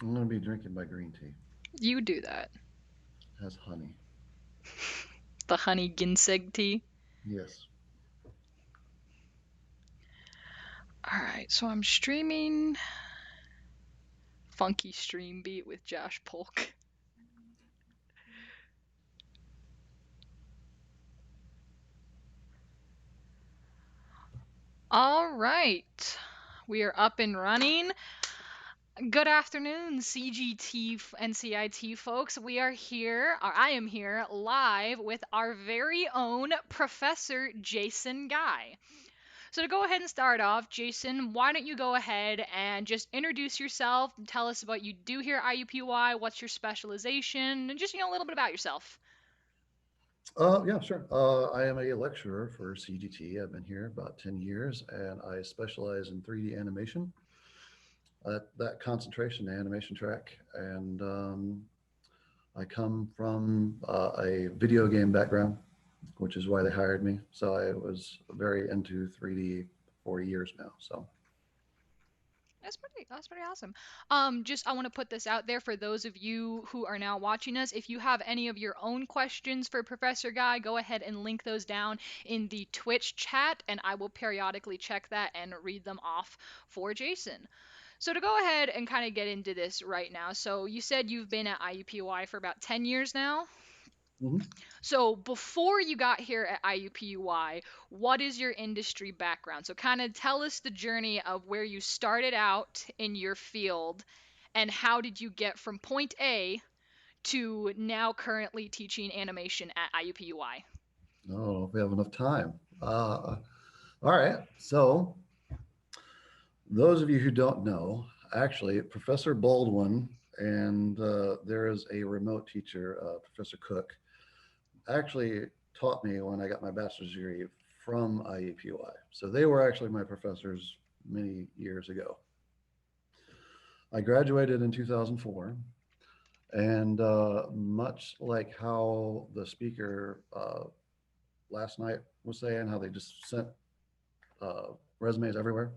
I'm going to be drinking my green tea. You do that. It has honey. The honey ginseng tea. Yes. All right, so I'm streaming Funky Stream Beat with Josh Polk. All right, we are up and running. Good afternoon, CGT and CIT folks. We are here, or I am here, live with our very own Professor Jason Guy. So to go ahead and start off, Jason, why don't you go ahead and just introduce yourself, tell us what you do here at IUPUI, what's your specialization, and just, a little bit about yourself. Yeah, sure. I am a lecturer for CGT. I've been here about 10 years and I specialize in 3D animation, that concentration animation track. And I come from a video game background, which is why they hired me. So I was very into 3D for years now. So, That's pretty awesome. Just I want to put this out there for those of you who are now watching us. If you have any of your own questions for Professor Guy, go ahead and link those down in the Twitch chat, and I will periodically check that and read them off for Jason. So to go ahead and kind of get into this right now. So you said you've been at IUPUI for about 10 years now. mhm. So before you got here at IUPUI, what is your industry background? So kind of tell us the journey of where you started out in your field and how did you get from point A to now currently teaching animation at IUPUI? I don't know if we have enough time. All right. So, those of you who don't know, actually, Professor Baldwin and there is a remote teacher, Professor Cook, actually taught me when I got my bachelor's degree from IUPUI. So they were actually my professors many years ago. I graduated in 2004, and much like how the speaker last night was saying, how they just sent uh, resumes everywhere.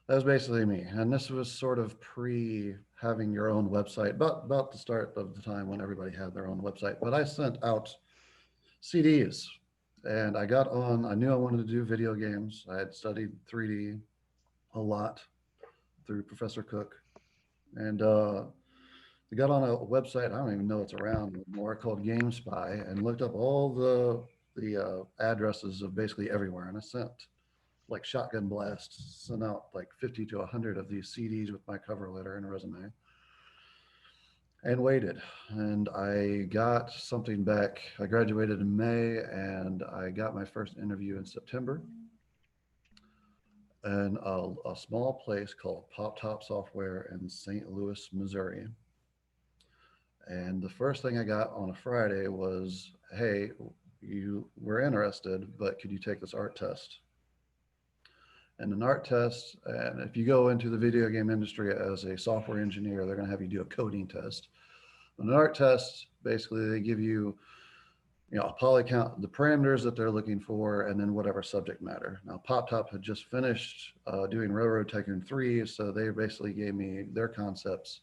That was basically me. And this was sort of pre having your own website, but about the start of the time when everybody had their own website. But I sent out CDs and I got on, I knew I wanted to do video games. I had studied 3D a lot through Professor Cook. And I got on a website, I don't even know it's around anymore, called GameSpy and looked up all the addresses of basically everywhere. And I sent like shotgun blasts, sent out like 50 to 100 of these CDs with my cover letter and resume and waited. And I got something back. I graduated in May and I got my first interview in September in a small place called Pop Top Software in St. Louis, Missouri. And the first thing I got on a Friday was, hey, you were interested, but could you take this art test? And an art test, and if you go into the video game industry as a software engineer, they're going to have you do a coding test. An art test, basically, they give you, a poly count, the parameters that they're looking for, and then whatever subject matter. Now, Pop Top had just finished doing Railroad Tycoon 3, so they basically gave me their concepts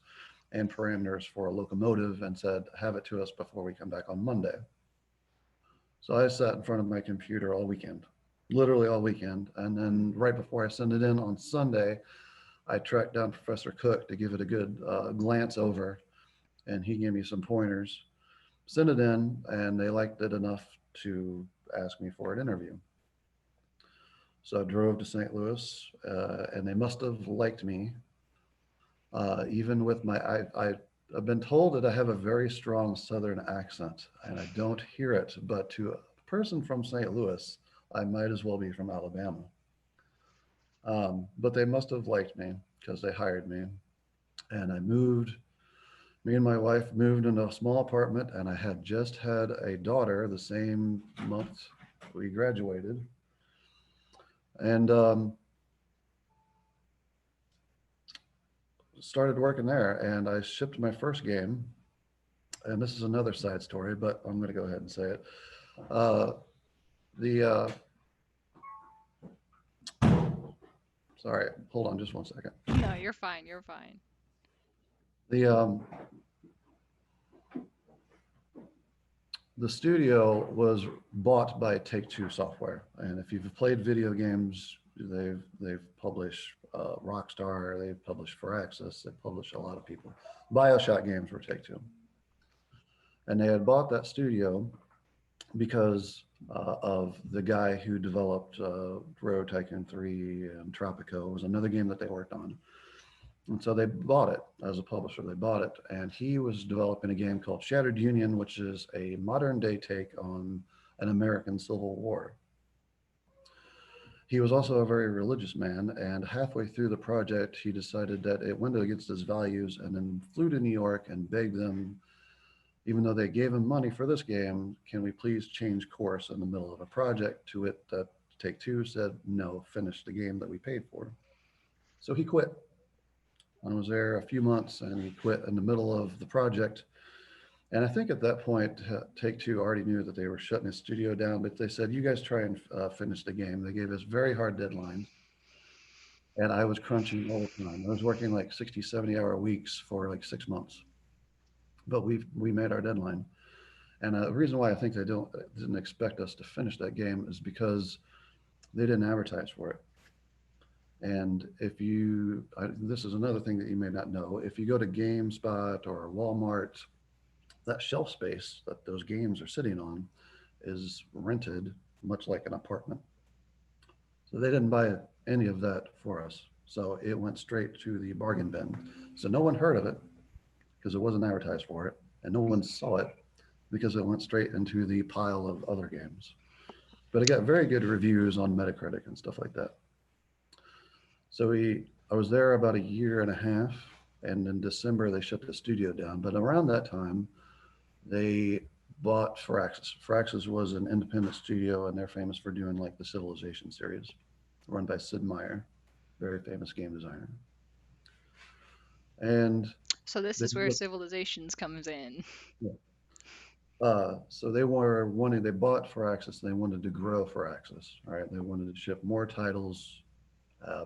and parameters for a locomotive and said, have it to us before we come back on Monday. So I sat in front of my computer all weekend, literally all weekend. And then right before I sent it in on Sunday, I tracked down Professor Cook to give it a good glance over, and he gave me some pointers. Sent it in, and they liked it enough to ask me for an interview. So I drove to St. Louis, and they must have liked me, even with my. I've been told that I have a very strong Southern accent, and I don't hear it. But to a person from St. Louis, I might as well be from Alabama. But they must have liked me because they hired me, and I moved. Me and my wife moved into a small apartment, and I had just had a daughter the same month we graduated, and started working there. And I shipped my first game, and this is another side story, but I'm going to go ahead and say it. Uh, the Sorry, hold on just one second. No, you're fine. You're fine. The the studio was bought by Take Two Software, and if you've played video games, they've published Rockstar, they've published Firaxis, they've published a lot of people. BioShock games were Take Two, and they had bought that studio because of the guy who developed Railroad Tycoon 3 and Tropico. It was another game that they worked on. And so they bought it as a publisher. They bought it, and he was developing a game called Shattered Union, which is a modern day take on an American Civil War. He was also a very religious man, and halfway through the project, he decided that it went against his values and then flew to New York and begged them, even though they gave him money for this game, can we please change course in the middle of a project? To it, that Take Two said, no, finish the game that we paid for. So he quit. I was there a few months and he quit in the middle of the project. And I think at that point, Take Two already knew that they were shutting his studio down, but they said, you guys try and finish the game. They gave us very hard deadlines. And I was crunching all the time. I was working like 60, 70-hour weeks for like 6 months. But we made our deadline. And the reason why I think they didn't expect us to finish that game is because they didn't advertise for it. And if you, this is another thing that you may not know, if you go to GameSpot or Walmart, that shelf space that those games are sitting on is rented, much like an apartment. So they didn't buy any of that for us. So it went straight to the bargain bin. So no one heard of it because it wasn't advertised for it, and no one saw it because it went straight into the pile of other games. But it got very good reviews on Metacritic and stuff like that. So I was there about a year and a half, and in December they shut the studio down. But around that time, they bought Firaxis. Firaxis was an independent studio, and they're famous for doing like the Civilization series, run by Sid Meier, very famous game designer. And So this they is where civilizations comes in. so they were wanting, they bought Firaxis, and they wanted to grow Firaxis. All right, they wanted to ship more titles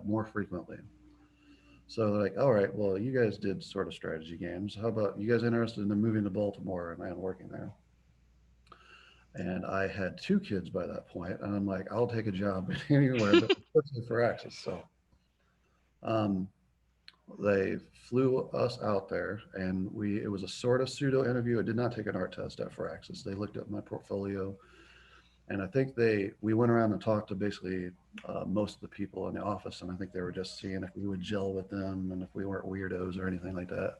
more frequently. So they're like, all right, well, you guys did sort of strategy games. How about you guys interested in moving to Baltimore and working there? And I had two kids by that point, and I'm like, I'll take a job anywhere, but especially Firaxis. So um, they flew us out there, and it was a sort of pseudo interview. I did not take an art test at Firaxis. They looked at my portfolio, and I think we went around and talked to basically most of the people in the office, and I think they were just seeing if we would gel with them and if we weren't weirdos or anything like that.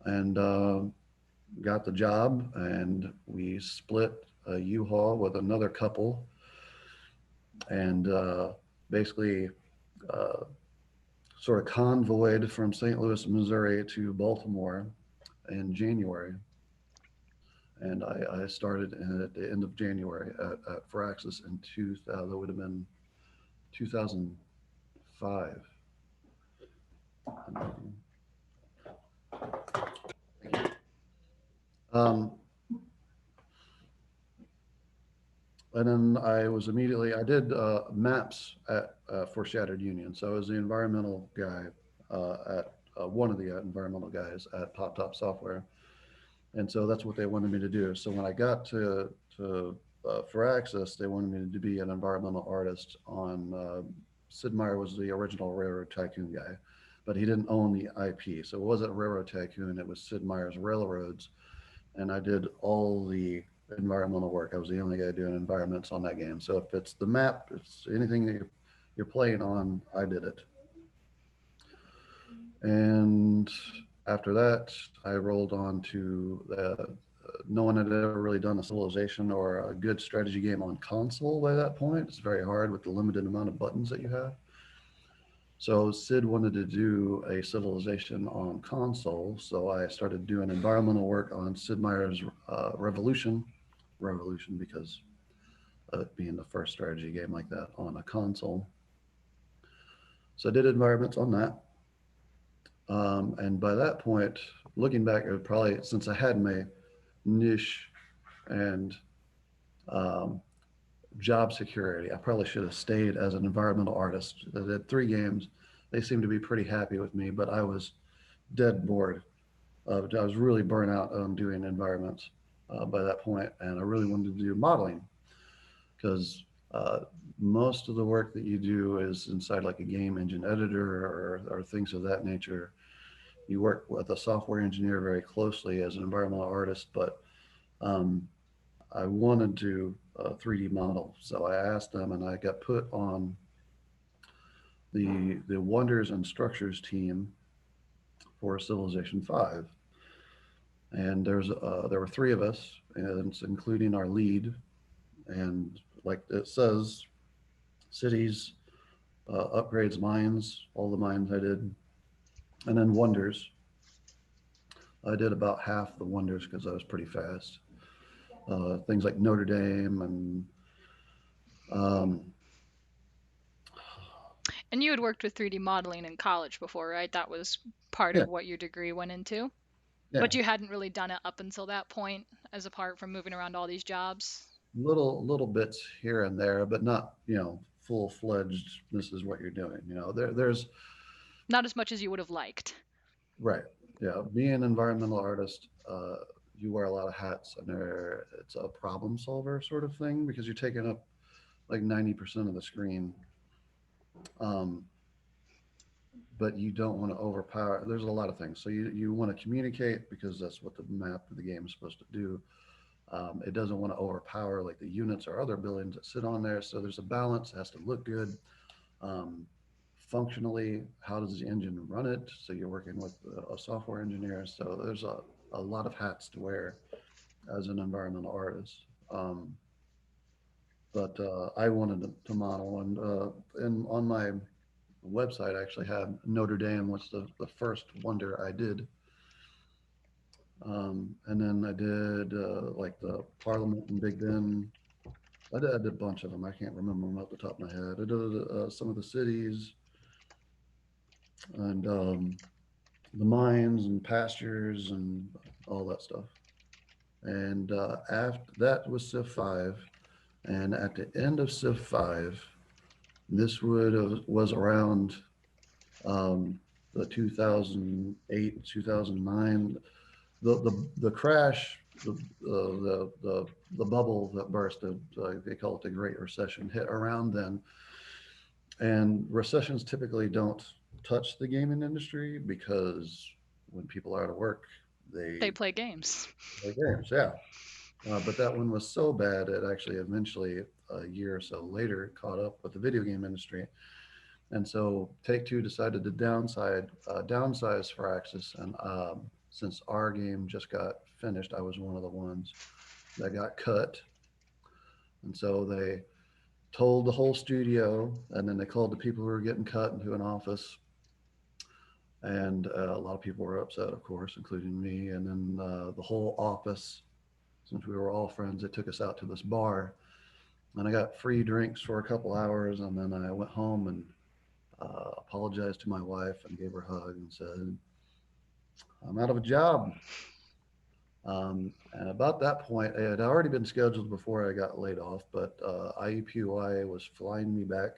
And got the job, and we split a U-Haul with another couple, and basically uh, sort of convoyed from St. Louis, Missouri to Baltimore in January. And I started at the end of January at Firaxis in 2000. That would have been 2005. Um, and then I did maps for Shattered Union. So I was the environmental guy at one of the environmental guys at Pop Top Software. And so that's what they wanted me to do. So when I got to Firaxis, they wanted me to be an environmental artist on. Sid Meier was the original Railroad Tycoon guy, but he didn't own the IP. So it wasn't Railroad Tycoon, it was Sid Meier's Railroads. And I did all the environmental work. I was the only guy doing environments on that game. So if it's the map, it's anything that you're playing on, I did it. And after that, I rolled on to no one had ever really done a civilization or a good strategy game on console by that point. It's very hard with the limited amount of buttons that you have. So Sid wanted to do a civilization on console. So I started doing environmental work on Sid Meier's Revolution because of it being the first strategy game like that on a console. So I did environments on that. And by that point, looking back, it would probably, since I had my niche and um, job security, I probably should have stayed as an environmental artist. I did 3 games. They seemed to be pretty happy with me, but I was dead bored. I was really burnt out on doing environments by that point, and I really wanted to do modeling because uh, most of the work that you do is inside like a game engine editor or things of that nature. You work with a software engineer very closely as an environmental artist, but um, I wanted to 3D model. So I asked them, and I got put on the Wonders and Structures team for Civilization 5. And there were three of us, and it's including our lead. And like it says, cities, upgrades, mines, all the mines I did, and then Wonders. I did about half the Wonders because I was pretty fast. Things like Notre Dame and um, And you had worked with 3D modeling in college before, right? That was part yeah, of what your degree went into. yeah, But you hadn't really done it up until that point, as apart from moving around all these jobs. little bits here and there, but not full fledged. This is what you're doing. There's Not as much as you would have liked. right. Yeah, being an environmental artist, you wear a lot of hats, and it's a problem solver sort of thing because you're taking up like 90% of the screen. Um, but you don't want to overpower. There's a lot of things. So you want to communicate because that's what the map of the game is supposed to do. It doesn't want to overpower like the units or other buildings that sit on there. So there's a balance. It has to look good. Um, Functionally, how does the engine run it? So you're working with a software engineer. So there's a lot of hats to wear as an environmental artist. But I wanted to model, and on my website, I actually had Notre Dame was the first wonder I did. And then I did like the Parliament in Big Ben. I did a bunch of them. I can't remember them off the top of my head. I did some of the cities and the mines and pastures and all that stuff. And after that was Civ 5. And at the end of Civ 5, this was around the 2008, 2009, the crash, the bubble that burst. They call it the Great Recession. Hit around then, and recessions typically don't touch the gaming industry because when people are out of work, They they play games. play games. Yeah, but that one was so bad it actually eventually a year or so later caught up with the video game industry. And so Take Two decided to downsize Firaxis, and since our game just got finished, I was one of the ones that got cut. And so they told the whole studio, and then they called the people who were getting cut into an office, and a lot of people were upset, of course, including me. And then the whole office, since we were all friends, they took us out to this bar, and I got free drinks for a couple hours, and then I went home and apologized to my wife and gave her a hug and said, I'm out of a job. And about that point, it had already been scheduled before I got laid off, but IUPUI was flying me back,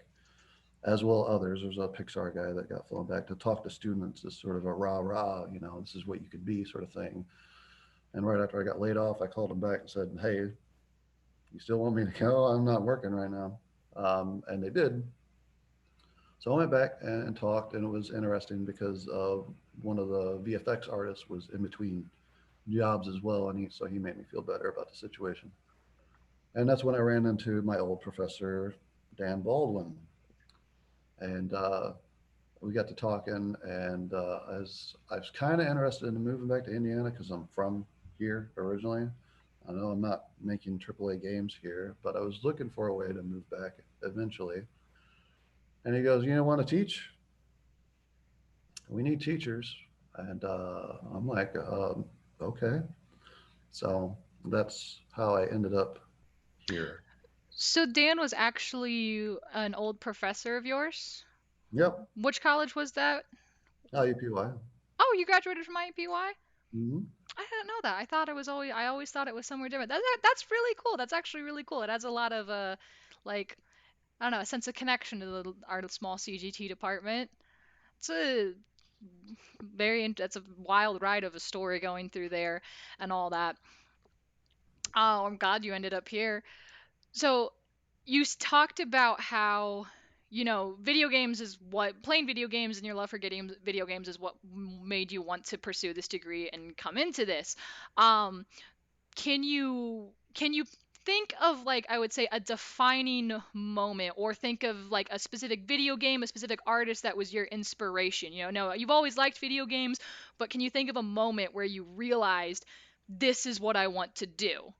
as well others. There's a Pixar guy that got flown back to talk to students as sort of a rah rah, this is what you could be sort of thing. And right after I got laid off, I called him back and said, hey, you still want me to go? I'm not working right now. And they did. So I went back and talked, and it was interesting because one of the VFX artists was in between jobs as well, and so he made me feel better about the situation. And that's when I ran into my old professor, Dan Baldwin, and we got to talking. And as I was kind of interested in moving back to Indiana because I'm from here originally. I know I'm not making AAA games here, but I was looking for a way to move back eventually. And he goes, want to teach? We need teachers. And I'm like, okay. So that's how I ended up here. So Dan was actually an old professor of yours? Yep. Which college was that? IUPUI. Oh, you graduated from IUPUI? Mm-hmm. I didn't know that. I always thought it was somewhere different. That's really cool. That's actually really cool. It adds a lot of like I don't know, a sense of connection to our small CGT department. It's a That's a wild ride of a story going through there and all that. Oh, I'm glad you ended up here. So talked about how, video games is what playing video games and your love for getting video games is what made you want to pursue this degree and come into this. Um, can you think of, like, I would say, a defining moment, or think of like a specific video game, a specific artist that was your inspiration? No, you've always liked video games, but can you think of a moment where you realized this is what I want to do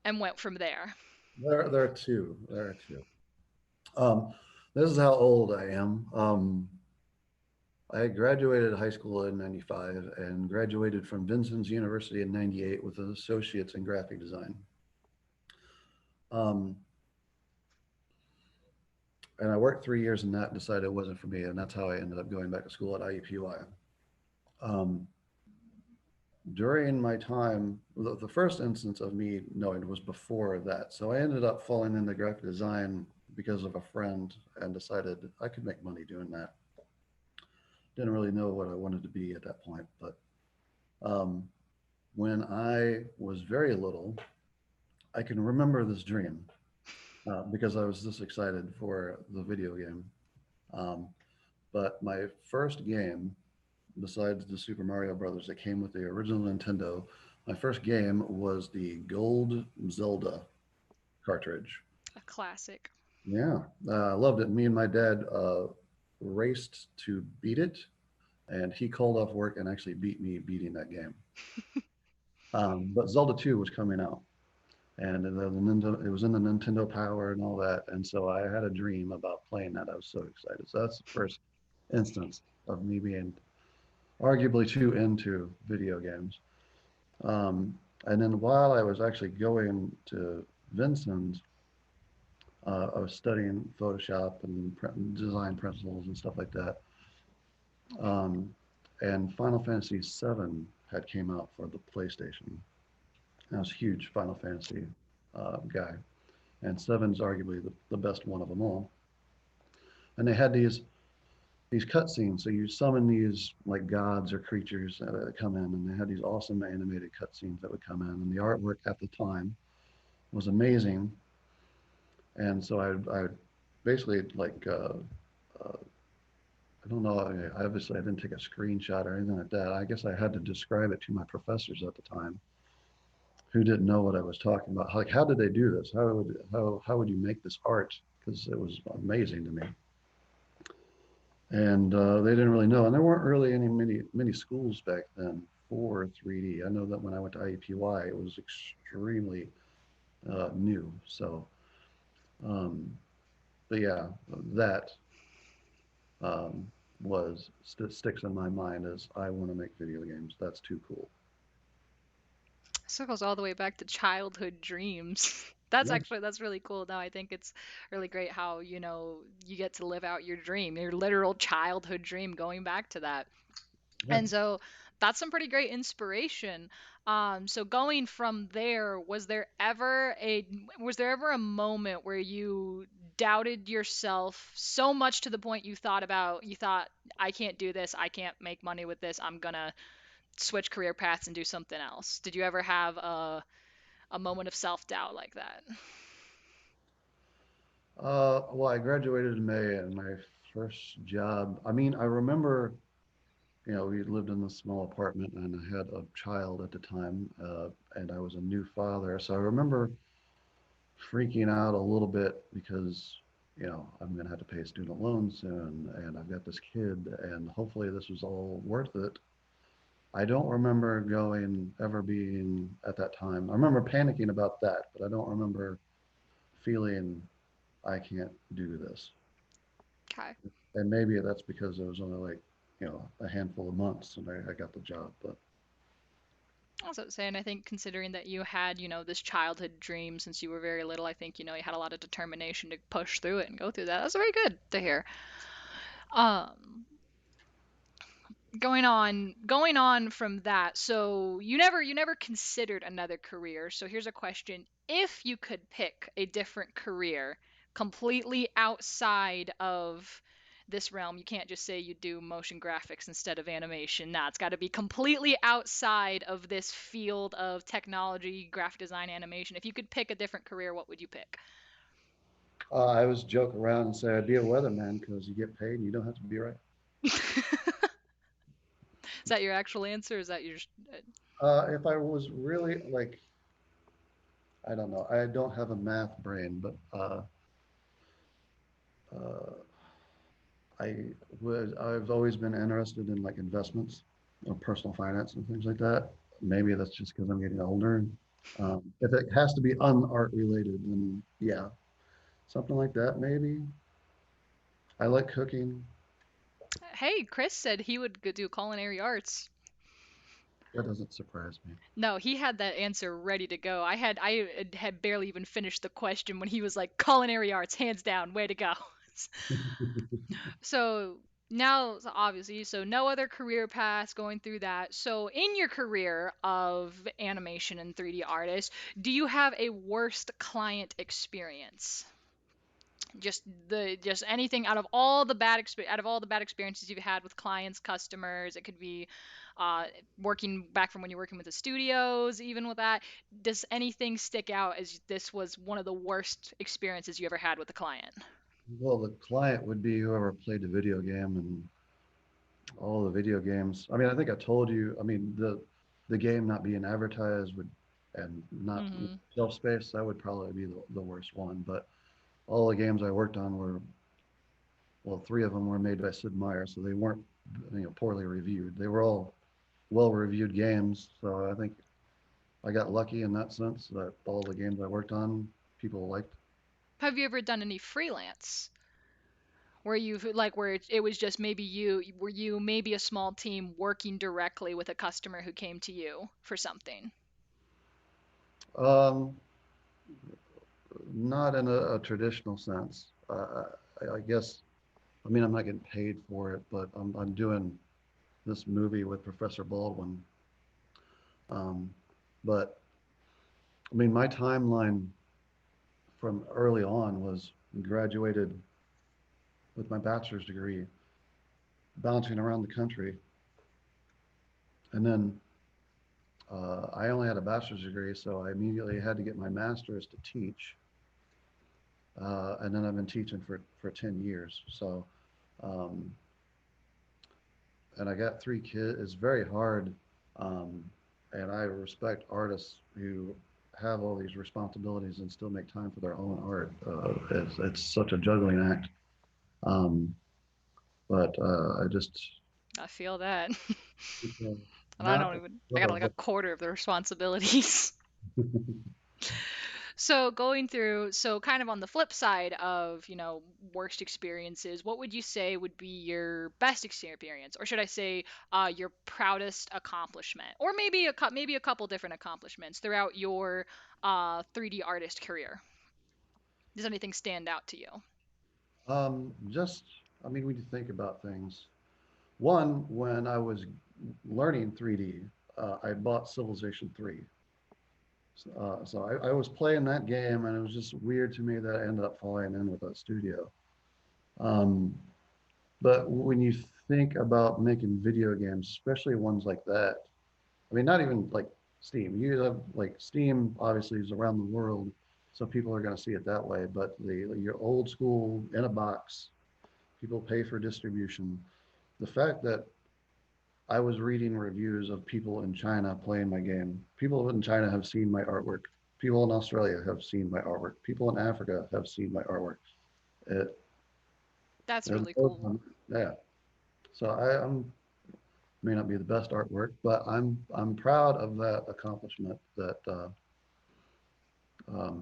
and went from there? There are two. There are two. Um, this is how old I am. I graduated high school in 95 and graduated from Vincennes University in 98 with an associate's in graphic design. Um, and I worked 3 years in that and decided it wasn't for me. And that's how I ended up going back to school at IUPUI. Um, During my time, the first instance of me knowing was before that. So I ended up falling into graphic design because of a friend and decided I could make money doing that. Didn't really know what I wanted to be at that point, but um, when I was very little, I can remember this dream because I was this excited for the video game. Um, but my first game, besides the Super Mario Brothers that came with the original Nintendo, my first game was the Gold Zelda cartridge. A classic. Yeah, I loved it. Me and my dad raced to beat it, and he called off work and actually beat me beating that game. But Zelda 2 was coming out, and it was in the Nintendo Power and all that. And so I had a dream about playing that. I was so excited. So that's the first instance of me being arguably too into video games. And then while I was actually going to Vincent's, I was studying Photoshop and design principles and stuff like that. Um, and Final Fantasy VII had came out for the PlayStation. I was a huge Final Fantasy guy, and Seven's arguably the best one of them all. And they had these cutscenes. So you summon these like gods or creatures that come in, and they had these awesome animated cutscenes that would come in, and the artwork at the time was amazing. And so I basically like I don't know. Obviously, I didn't take a screenshot or anything like that. I guess I had to describe it to my professors at the time, who didn't know what I was talking about. Like, how did they do this? How would you make this art? Because it was amazing to me. And they didn't really know. And there weren't really many schools back then for 3D. I know that when I went to IUPUI, it was extremely new. So, um, but yeah, that um, sticks in my mind as I want to make video games. That's too cool. Circles all the way back to childhood dreams. Yeah, That's really cool. Now I think it's really great how, you get to live out your dream, your literal childhood dream, going back to that. yeah. And so that's some pretty great inspiration. So going from there, was there ever a moment where you doubted yourself so much to the point you thought, I can't do this, I can't make money with this, I'm gonna switch career paths and do something else? Did you ever have a moment of self-doubt like that? Well, I graduated in May, and my first job. I mean, I remember, we lived in this small apartment, and I had a child at the time, and I was a new father. So I remember freaking out a little bit because, I'm going to have to pay student loans soon, and I've got this kid, and hopefully this was all worth it. I don't remember going ever being at that time. I remember panicking about that, but I don't remember feeling I can't do this. Okay. And maybe that's because it was only like, a handful of months and I got the job. But I was saying, I think considering that you had, this childhood dream since you were very little, I think, you had a lot of determination to push through it and go through that. That's very good to hear. Um, going on from that, so you never considered another career. So here's a question: if you could pick a different career completely outside of this realm. You can't just say you do motion graphics instead of animation. Nah, it's got to be completely outside of this field of technology, graphic design, animation. If you could pick a different career, what would you pick? I always joke around and say I'd be a weatherman because you get paid and you don't have to be right. Is that your actual answer? Is that your If I was really like, I don't know, I don't have a math brain, but uh, I've always been interested in like investments or personal finance and things like that. Maybe that's just because I'm getting older. If it has to be unart related, then yeah, something like that maybe. I like cooking. Hey, Chris said he would go do culinary arts. That doesn't surprise me. No, he had that answer ready to go. I had barely even finished the question when he was like culinary arts, hands down, way to go. So now, so obviously, so no other career paths going through that. So in your career of animation and 3D artist, do you have a worst client experience? Just anything out of all the out of all the bad experiences you've had with clients, customers. It could be uh, working back from when you're working with the studios, even with that. Does anything stick out as this was one of the worst experiences you ever had with a client? Well, the client would be whoever played the video game and all the video games. I mean, I think I told you. I mean, the game not being advertised would and not Hmm. shelf space. That would probably be the worst one. But all the games I worked on were well, three of them were made by Sid Meier, so they weren't poorly reviewed. They were all well reviewed games. So I think I got lucky in that sense that all the games I worked on people liked. Have you ever done any freelance? Where you like where it was just maybe were you maybe a small team working directly with a customer who came to you for something? Um, Not in a traditional sense. I guess, I mean, I'm not getting paid for it, but I'm doing this movie with Professor Baldwin. Um, but I mean, my timeline from early on was graduated with my bachelor's degree, bouncing around the country. And then I only had a bachelor's degree, so I immediately had to get my master's to teach. And then I've been teaching for 10 years. So, um, and I got three kids. It's very hard. Um, and I respect artists who have all these responsibilities and still make time for their own art. It's such a juggling act. Um, but I just, I feel that. And I not don't even I got like a quarter of the responsibilities. So going through, so kind of on the flip side of, worst experiences, what would you say would be your best experience, or should I say, your proudest accomplishment, or maybe a couple different accomplishments throughout your 3D artist career? Does anything stand out to you? just, I mean, when you think about things, one, when I was learning 3D, I bought Civilization 3. So I was playing that game, and it was just weird to me that I ended up falling in with that studio. Um, but when you think about making video games, especially ones like that, I mean, not even like Steam. You have like Steam, obviously, is around the world, so people are going to see it that way. But your old school in a box, people pay for distribution. The fact that I was reading reviews of people in China playing my game. People in China have seen my artwork. People in Australia have seen my artwork. People in Africa have seen my artwork. It, That's there's really cool. yeah. So I'm may not be the best artwork, but I'm proud of that accomplishment that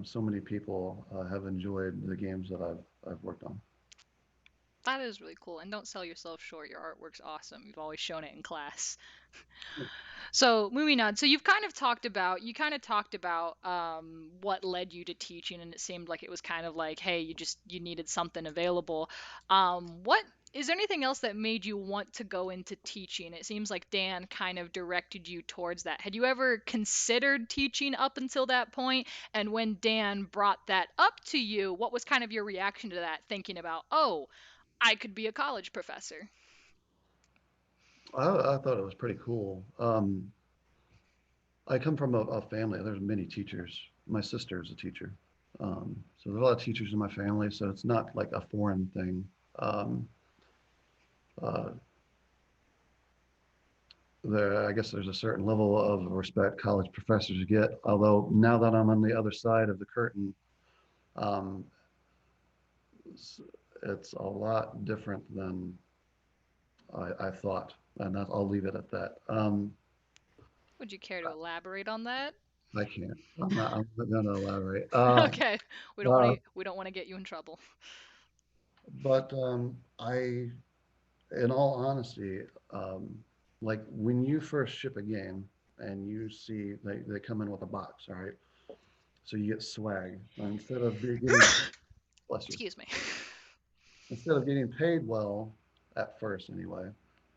so many people have enjoyed the games that I've worked on. That is really cool. And don't sell yourself short. Your artwork's awesome. You've always shown it in class. So moving on. So you kind of talked about what led you to teaching, and it seemed like it was kind of like, hey, you needed something available. What is there anything else that made you want to go into teaching? It seems like Dan kind of directed you towards that. Had you ever considered teaching up until that point? And when Dan brought that up to you, what was kind of your reaction to that? Thinking about, oh, I could be a college professor. I thought it was pretty cool. I come from a family. There's many teachers. My sister is a teacher. So there's a lot of teachers in my family. So it's not like a foreign thing. Um, uh, I guess there's a certain level of respect college professors get. Although now that I'm on the other side of the curtain, um, it's a lot different than I thought, and I'll leave it at that. Would you care to elaborate on that? I can't. I'm not going to elaborate. Okay, Uh, we don't want to get you in trouble. but in all honesty, um, like when you first ship a game and you see they come in with a box, all right? So you get swag. Instead of getting, bless you, Excuse me. instead of getting paid well at first anyway,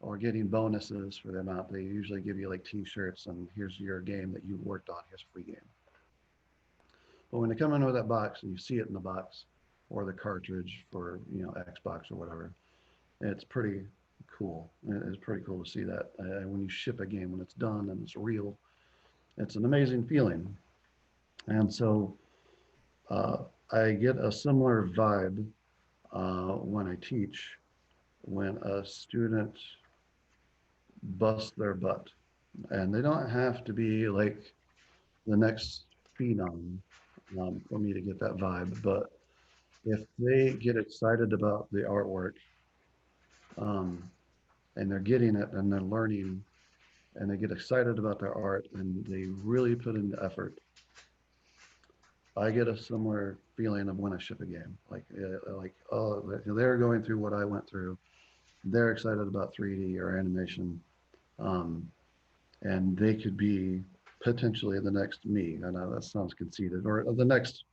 or getting bonuses for the amount, they usually give you like t-shirts and here's your game that you worked on, here's a free game. But when they come in with that box and you see it in the box or the cartridge for, Xbox or whatever, it's pretty cool. It's pretty cool to see that when you ship a game, when it's done and it's real, it's an amazing feeling. And so uh, I get a similar vibe when I teach, when a student busts their butt. And they don't have to be like the next phenom for me to get that vibe, but if they get excited about the artwork um, and they're getting it and they're learning and they get excited about their art and they really put in the effort, I get a similar feeling of when I ship a game. Like oh, they're going through what I went through. They're excited about 3D or animation, um, and they could be potentially the next me. I know that sounds conceited, or the next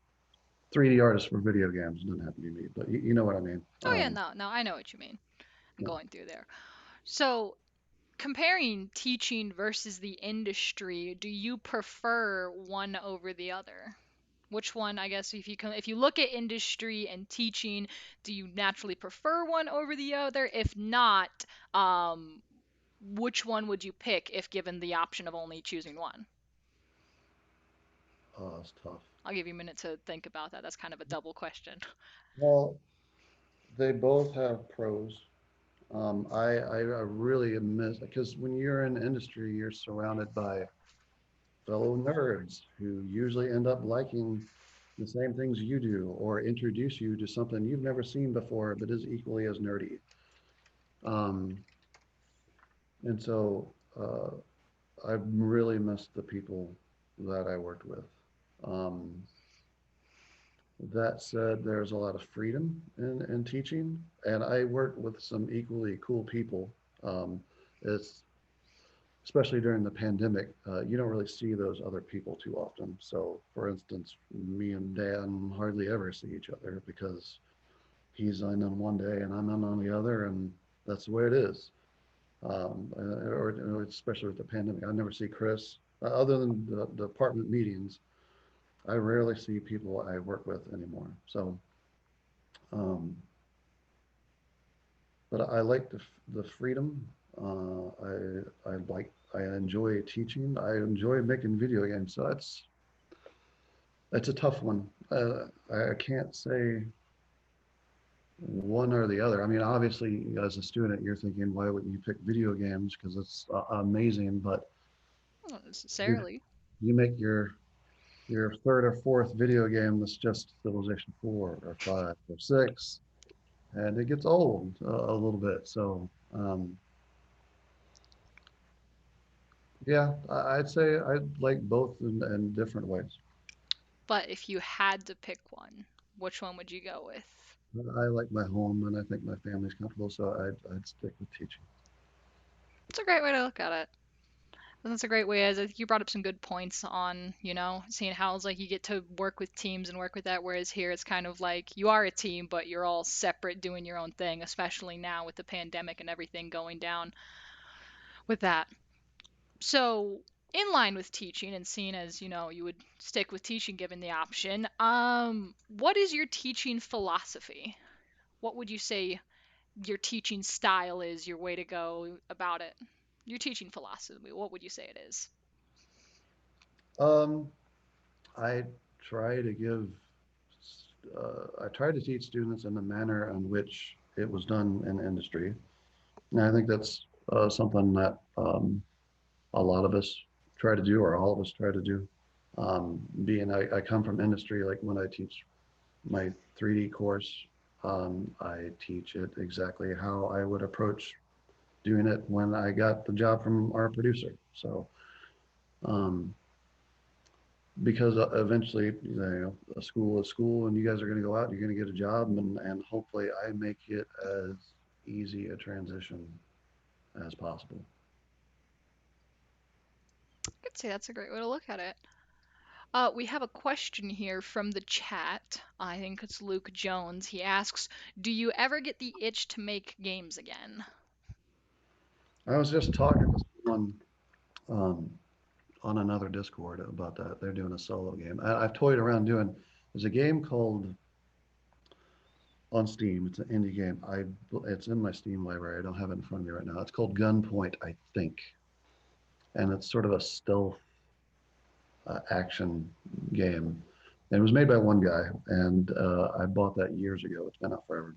3D artist for video games. It doesn't have to be me, but you know what I mean. Oh yeah, no, no, I know what you mean. I'm Yeah. going through there. So, comparing teaching versus the industry, do you prefer one over the other? Which one, I guess, if you look at industry and teaching, do you naturally prefer one over the other? If not, um, which one would you pick if given the option of only choosing one? Oh, it's tough. I'll give you a minute to think about that. That's kind of a double question. Well, they both have pros. I really miss because when you're in the industry, you're surrounded by fellow nerds who usually end up liking the same things you do or introduce you to something you've never seen before but is equally as nerdy. Um, and so I've really missed the people that I worked with. Um, that said, there's a lot of freedom in teaching, and I work with some equally cool people. It's especially during the pandemic, you don't really see those other people too often. So, for instance, me and Dan hardly ever see each other because he's in on one day and I'm in on the other, and that's the way it is. Or especially with the pandemic, I never see Chris other than the department meetings. I rarely see people I work with anymore. So, um, but I like the freedom. I enjoy teaching. I enjoy making video games. So that's a tough one. I can't say one or the other. I mean, obviously, as a student, you're thinking, why wouldn't you pick video games? Because it's amazing. But Not you, necessarily. you make your third or fourth video game that's just Civilization 4 or 5 or 6, and it gets old a little bit. So yeah, I'd say I like both in different ways. But if you had to pick one, which one would you go with? I like my home and I think my family's comfortable, so I'd stick with teaching. It's a great way to look at it. And that's a great way, as I think you brought up some good points on, seeing how it's like you get to work with teams and work with that, whereas here it's kind of like you are a team, but you're all separate doing your own thing, especially now with the pandemic and everything going down with that. So, in line with teaching and seeing as, you would stick with teaching given the option, what is your teaching philosophy? What would you say your teaching style is, your way to go about it? Your teaching philosophy, what would you say it is? Um, I try to give, I try to teach students in the manner in which it was done in industry. And I think that's something that a lot of us try to do, or all of us try to do. Being I come from industry, like when I teach my 3D course, I teach it exactly how I would approach doing it when I got the job from our producer. So, um, because eventually, you know, a school is school, and you guys are going to go out, and you're going to get a job, and hopefully, I make it as easy a transition as possible. I could say that's a great way to look at it. We have a question here from the chat. I think it's Luke Jones. He asks, "Do you ever get the itch to make games again?" I was just talking to someone um, on another Discord about that. They're doing a solo game. I've toyed around doing. There's a game called on Steam. It's an indie game. It's in my Steam library. I don't have it in front of me right now. It's called Gunpoint, I think, and it's sort of a stealth action game. And it was made by one guy, and I bought that years ago. It's been out forever,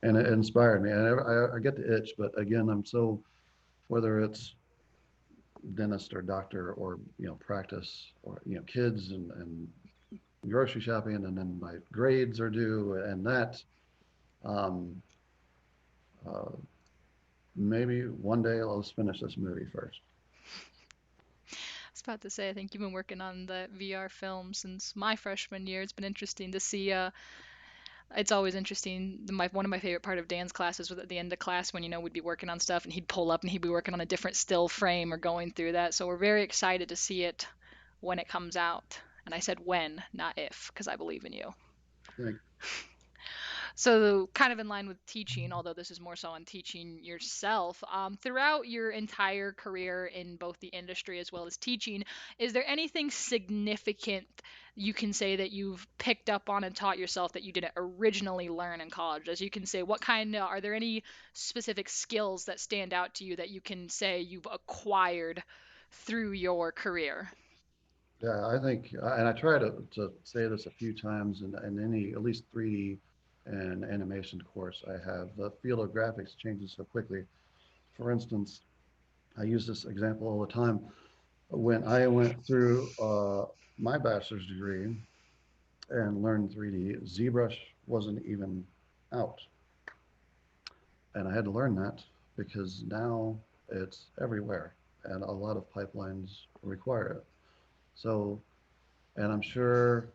and it inspired me. I get the itch, but again, I'm so whether it's dentist or doctor or practice or kids and grocery shopping, and then my grades are due, and that um, uh, maybe one day I'll just finish this movie first. I was about to say, I think you've been working on the VR film since my freshman year. It's been interesting to see. It's always interesting. One of my favorite part of Dan's classes was at the end of class when we'd be working on stuff and he'd pull up and he'd be working on a different still frame or going through that. So we're very excited to see it when it comes out. And I said when, not if, because I believe in you. Like, So, kind of in line with teaching, although this is more so on teaching yourself, throughout your entire career in both the industry as well as teaching, is there anything significant you can say that you've picked up on and taught yourself that you didn't originally learn in college? As you can say, are there any specific skills that stand out to you that you can say you've acquired through your career? yeah, I think, and I try to say this a few times in any at least 3D and animation course I have. The field of graphics changes so quickly. For instance, I use this example all the time. When I went through my bachelor's degree and learned 3D, ZBrush wasn't even out. And I had to learn that because now it's everywhere and a lot of pipelines require it. So, and I'm sure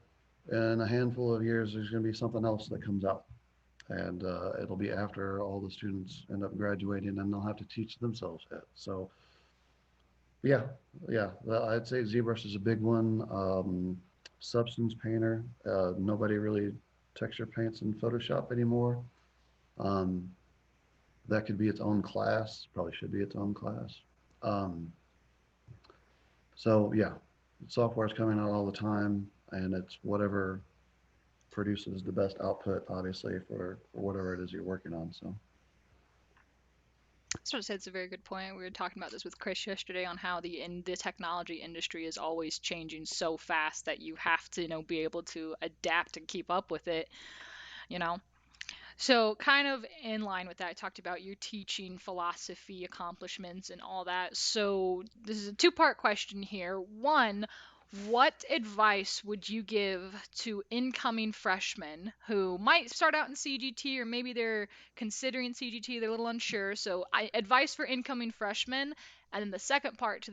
in a handful of years, there's going to be something else that comes out. And it'll be after all the students end up graduating and they'll have to teach themselves it. So, yeah, yeah, well, I'd say ZBrush is a big one. Substance Painter, nobody really texture paints in Photoshop anymore. Um, that could be its own class, probably should be its own class. Um, so yeah, software is coming out all the time, and it's whatever produces the best output, obviously, for whatever it is you're working on. So Sort of said it's a very good point. We were talking about this with Chris yesterday on how the technology industry is always changing so fast that you have to be able to adapt and keep up with it. You know, so, kind of in line with that, I talked about your teaching philosophy, accomplishments, and all that. So, this is a two-part question here. One, what advice would you give to incoming freshmen who might start out in CGT, or maybe they're considering CGT, they're a little unsure. So, advice for incoming freshmen. And then the second part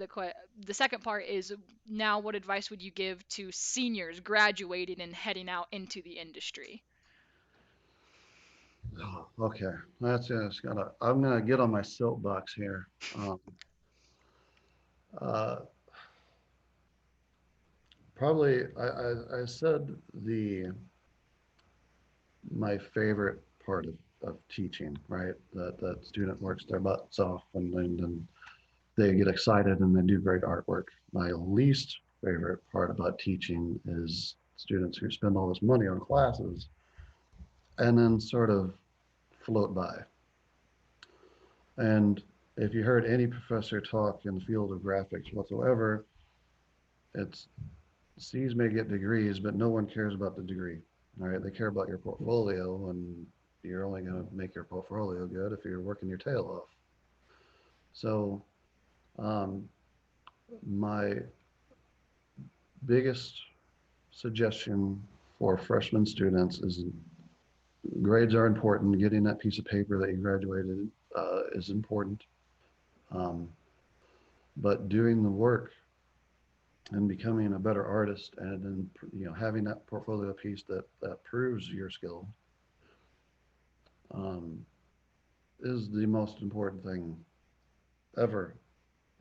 is, now what advice would you give to seniors graduating and heading out into the industry? oh, okay, that's just gonna. I'm gonna get on my soapbox here. Uh, Probably, I said the my favorite part of teaching, right? That student works their butts off and they get excited and they do great artwork. My least favorite part about teaching is students who spend all this money on classes and then sort of float by. And if you heard any professor talk in the field of graphics whatsoever, it's C's may get degrees, but no one cares about the degree. All right, they care about your portfolio, and you're only going to make your portfolio good if you're working your tail off. So, um, my biggest suggestion for freshman students is grades are important. Getting that piece of paper that you graduated is important. Um, but doing the work and becoming a better artist and then having that portfolio piece that proves your skill um, is the most important thing ever,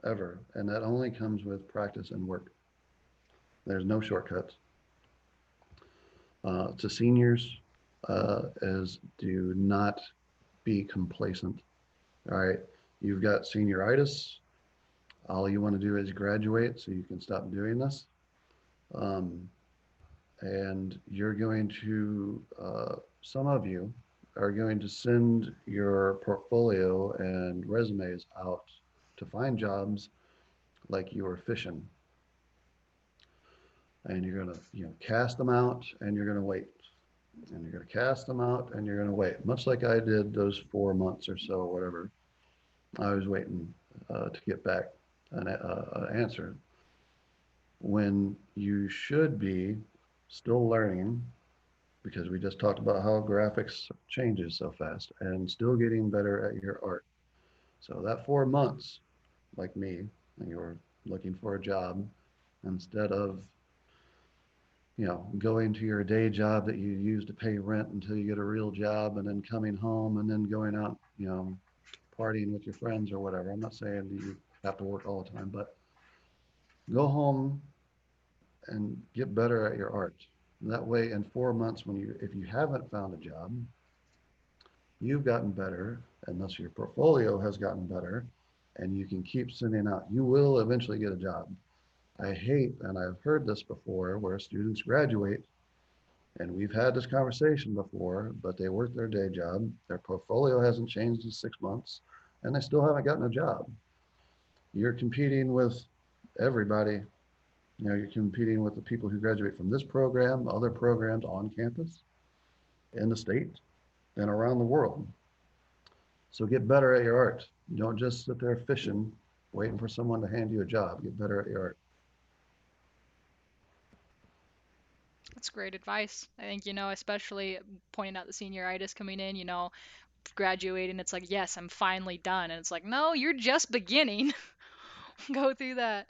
ever. And that only comes with practice and work. There's no shortcuts. To seniors, is do not be complacent. All right. You've got senioritis. All you want to do is graduate so you can stop doing this. Um, and you're going to, some of you are going to send your portfolio and resumes out to find jobs like you are fishing. And you're going to, cast them out and you're going to wait. And you're going to cast them out and you're going to wait. Much like I did those 4 months or so, whatever. I was waiting to get back an answer when you should be still learning because we just talked about how graphics changes so fast and still getting better at your art. So that 4 months, like me, and you're looking for a job instead of going to your day job that you use to pay rent until you get a real job and then coming home and then going out, partying with your friends or whatever. I'm not saying that you have to work all the time, but go home and get better at your art. That way, in 4 months, if you haven't found a job, you've gotten better, and thus your portfolio has gotten better, and you can keep sending out. You will eventually get a job. I hate, and I've heard this before, where students graduate, and we've had this conversation before, but they work their day job, their portfolio hasn't changed in 6 months, and they still haven't gotten a job. You're competing with everybody. You're competing with the people who graduate from this program, other programs on campus, in the state, and around the world. So get better at your art. Don't just sit there fishing, waiting for someone to hand you a job. Get better at your art. That's great advice. I think, especially pointing out the senioritis coming in, graduating, it's like, yes, I'm finally done. And it's like, no, you're just beginning. Go through that.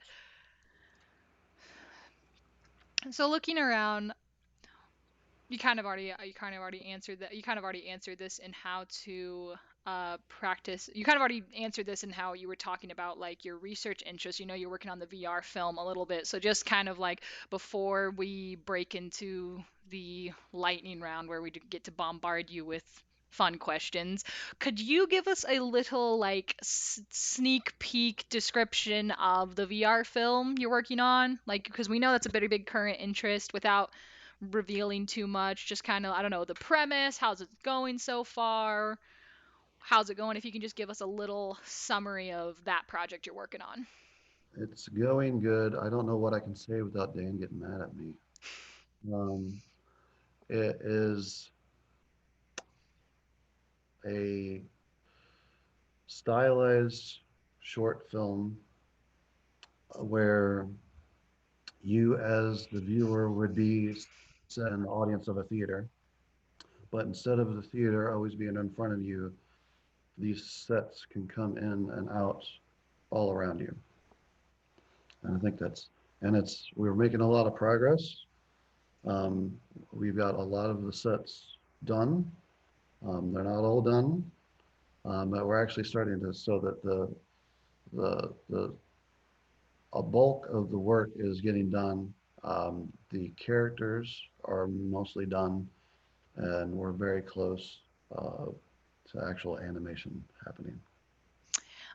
So looking around, you kind of already answered that. You kind of already answered this in how to practice. You kind of already answered this in how you were talking about like your research interests. You're working on the VR film a little bit. So just kind of like before we break into the lightning round where we get to bombard you with fun questions, could you give us a little like sneak peek description of the VR film you're working on? Like, because we know that's a very big current interest without revealing too much. Just kind of, I don't know, the premise, how's it going so far? How's it going? If you can just give us a little summary of that project you're working on. It's going good. I don't know what I can say without Dan getting mad at me. Um, it is a stylized short film where you, as the viewer, would be set in the audience of a theater. But instead of the theater always being in front of you, these sets can come in and out all around you. And I think we're making a lot of progress. We've got a lot of the sets done. They're not all done, but we're actually starting to, so that the a bulk of the work is getting done. The characters are mostly done, and we're very close to actual animation happening.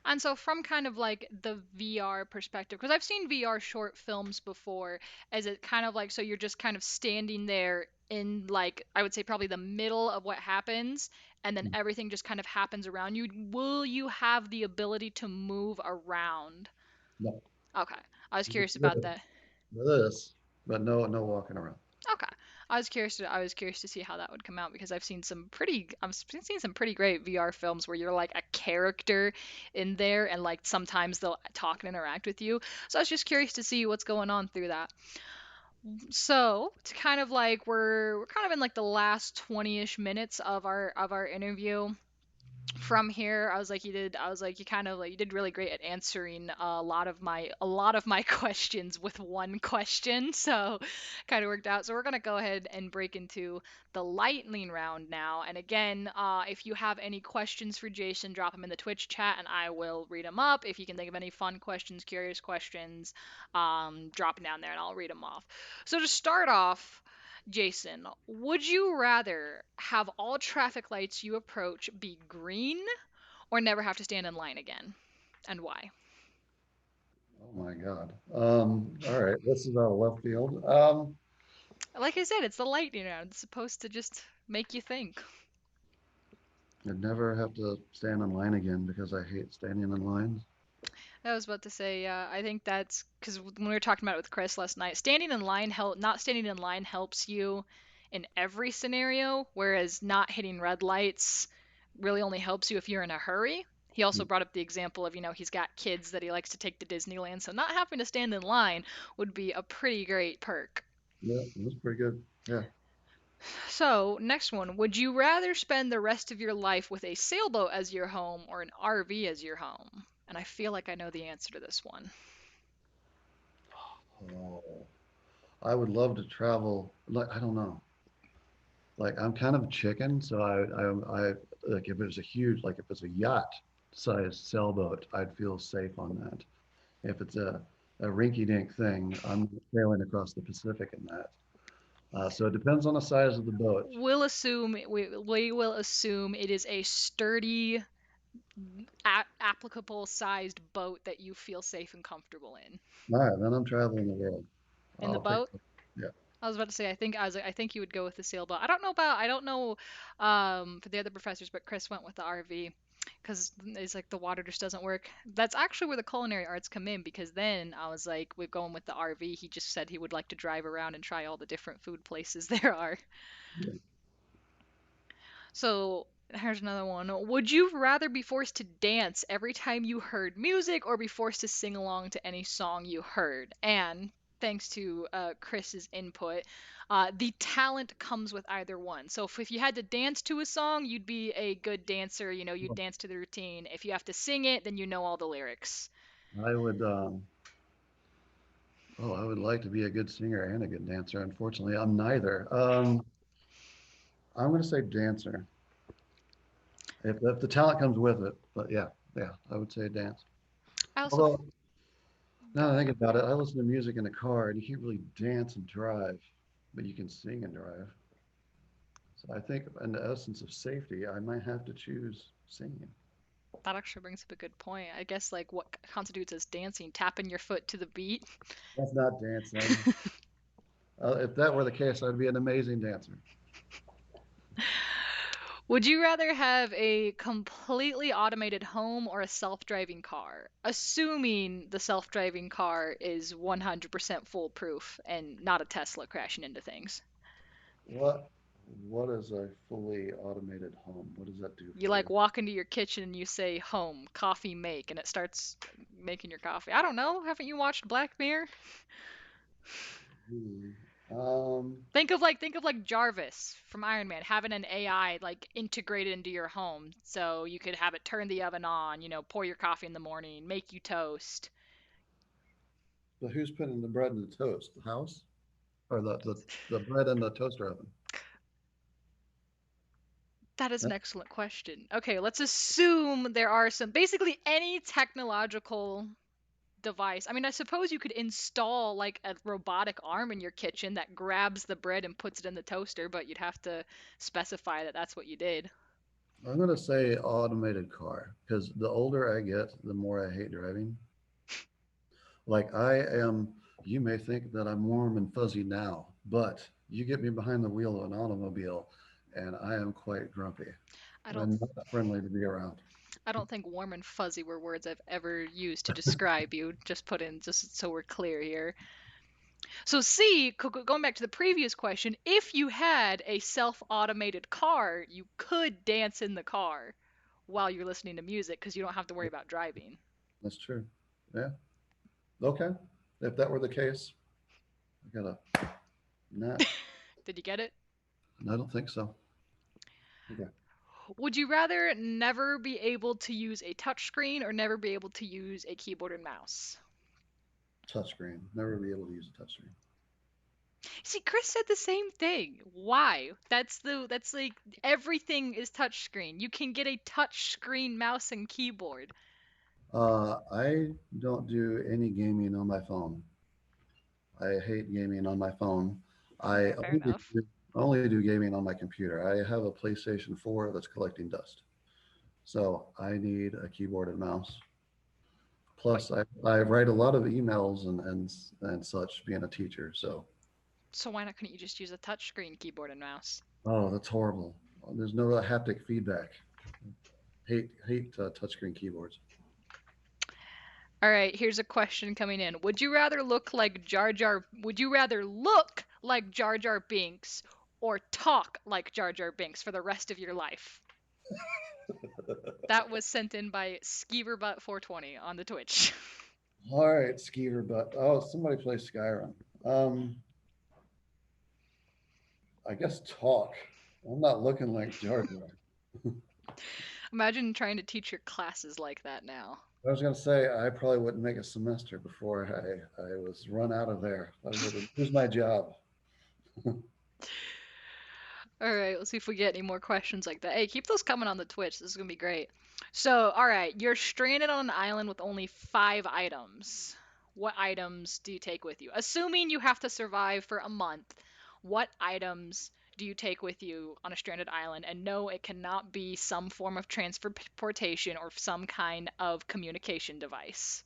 And so, from kind of like the VR perspective, because I've seen VR short films before, is it kind of like so you're just kind of standing there in like I would say probably the middle of what happens, and then everything just kind of happens around you, will you have the ability to move around? No. Okay. I was With curious about that. this, but no walking around. Okay. I was curious to see how that would come out because I've seen some pretty great VR films where you're like a character in there and like sometimes they'll talk and interact with you. So I was just curious to see what's going on through that. So, to kind of like we're kind of in like the last 20-ish minutes of our interview. From here, I was like you kind of like you did really great at answering a lot of my questions with one question, so kind of worked out. So we're gonna go ahead and break into the lightning round now. And again, if you have any questions for Jason, drop them in the Twitch chat and I will read them up. If you can think of any fun questions, curious questions, drop them down there and I'll read them off. So to start off, Jason, would you rather have all traffic lights you approach be green or never have to stand in line again? And why? Oh my God. All right, this is out of left field. Like I said, it's the lightning round. It's supposed to just make you think. I'd never have to stand in line again because I hate standing in lines. I was about to say, yeah, I think that's because when we were talking about it with Chris last night, not standing in line helps you in every scenario, whereas not hitting red lights really only helps you if you're in a hurry. He also brought up the example of, he's got kids that he likes to take to Disneyland, so not having to stand in line would be a pretty great perk. Yeah, it was pretty good. Yeah. So, next one, would you rather spend the rest of your life with a sailboat as your home or an RV as your home? And I feel like I know the answer to this one. Oh, I would love to travel. Like, I don't know. Like, I'm kind of a chicken, so I like if it's a huge, like if it's a yacht-sized sailboat, I'd feel safe on that. If it's a rinky-dink thing, I'm sailing across the Pacific in that. So it depends on the size of the boat. We will assume it is a sturdy, applicable sized boat that you feel safe and comfortable in. All right, then I'm traveling the world. In the I'll take, boat, yeah, I was about to say, I think you would go with the sailboat. I don't know, for the other professors, but Chris went with the RV because it's like the water just doesn't work. That's actually where the culinary arts come in because then I was like, we're going with the RV. He just said he would like to drive around and try all the different food places there are. yeah. So here's another one. Would you rather be forced to dance every time you heard music or be forced to sing along to any song you heard? And thanks to Chris's input, the talent comes with either one. So if you had to dance to a song, you'd be a good dancer. You'd dance to the routine. If you have to sing it, then you know all the lyrics. I would, oh, I would like to be a good singer and a good dancer. Unfortunately, I'm neither. I'm going to say dancer if the talent comes with it. But yeah, I would say dance. I also Although now go that I ahead. think about it, I listen to music in the car and you can't really dance and drive, but you can sing and drive. So I think in the essence of safety, I might have to choose singing. That actually brings up a good point. I guess like what constitutes as dancing, tapping your foot to the beat. That's not dancing. If that were the case, I'd be an amazing dancer. Would you rather have a completely automated home or a self-driving car? Assuming the self-driving car is 100% foolproof and not a Tesla crashing into things. What what is a fully automated home? What does that do You for like you? walk into your kitchen and you say home, coffee make, and it starts making your coffee. I don't know. Haven't you watched Black Mirror? Hmm. Um, Think of like Jarvis from Iron Man having an AI like integrated into your home so you could have it turn the oven on, pour your coffee in the morning, make you toast. but who's putting the bread in the toast? The house or the bread in the toaster oven? That is Huh? an excellent question. Okay, let's assume there are basically any technological device. I mean, I suppose you could install like a robotic arm in your kitchen that grabs the bread and puts it in the toaster, but you'd have to specify that that's what you did. I'm gonna say automated car because the older I get, the more I hate driving. Like I am, you may think that I'm warm and fuzzy now, but you get me behind the wheel of an automobile and I am quite grumpy. I don't and not friendly to be around. I don't think warm and fuzzy were words I've ever used to describe you. Just put in just so we're clear here. So C, going back to the previous question, if you had a self-automated car, you could dance in the car while you're listening to music because you don't have to worry about driving. That's true. Yeah. Okay. If that were the case, I gotta not. Did you get it? I don't think so. Okay. Would you rather never be able to use a touchscreen or never be able to use a keyboard and mouse? Touchscreen. Never be able to use a touchscreen. See, Chris said the same thing. Why? That's like everything is touchscreen. You can get a touchscreen mouse and keyboard. I don't do any gaming on my phone. I hate gaming on my phone. I Fair only enough. do, only do gaming on my computer. I have a PlayStation 4 that's collecting dust. So I need a keyboard and mouse. But Plus, I write a lot of emails and such being a teacher. So, so why not couldn't you just use a touchscreen keyboard and mouse? oh, that's horrible. There's no haptic feedback. Hate touchscreen keyboards. All right, here's a question coming in. Would you rather look like Jar Jar Binks or talk like Jar Jar Binks for the rest of your life? That was sent in by Skeeverbutt420 on the Twitch. All right, Skeever, but oh, somebody play Skyrim. Um, I guess talk. I'm not looking like Jar Jar. Imagine trying to teach your classes like that now. I was gonna say I probably wouldn't make a semester before I was run out of there. I would lose my job. All right, let's see if we get any more questions like that. Hey, keep those coming on the Twitch. This is gonna be great. So, all right, you're stranded on an island with only 5 items. What items do you take with you? Assuming you have to survive for a month, what items do you take with you on a stranded island? And no, it cannot be some form of transportation or some kind of communication device.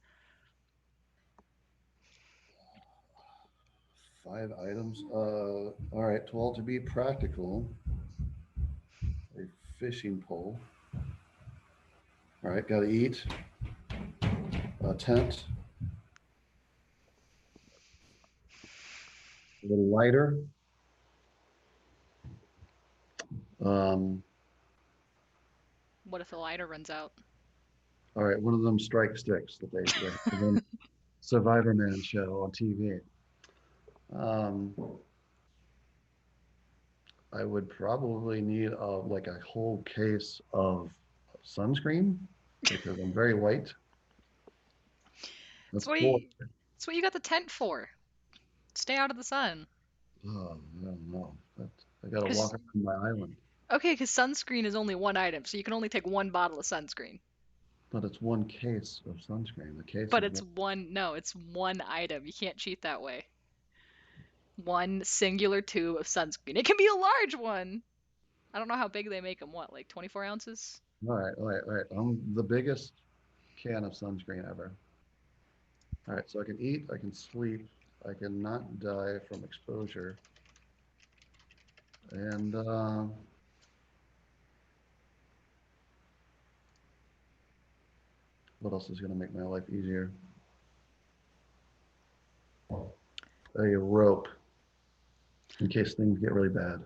5 items. All right. Well, to be practical, a fishing pole. All right. Got to eat. A tent. A little lighter. Um, What if the lighter runs out? all right. One of them strike sticks that they have in Survivor Man show on TV. Um, I would probably need like a whole case of sunscreen because I'm very white. That's That's what four. you, that's what you got the tent for. Stay out of the sun. Oh, no, no. I got to Because walk around my island, Okay, because sunscreen is only one item, so you can only take one bottle of sunscreen. but it's one case of sunscreen. The case But is it's one. one, no, it's one item. You can't cheat that way. One singular tube of sunscreen. It can be a large one. I don't know how big they make them. What, like 24 ounces? All right, all right, all right. I'm the biggest can of sunscreen ever. All right, so I can eat, I can sleep, I can not die from exposure, and what else is going to make my life easier? A rope in case things get really bad.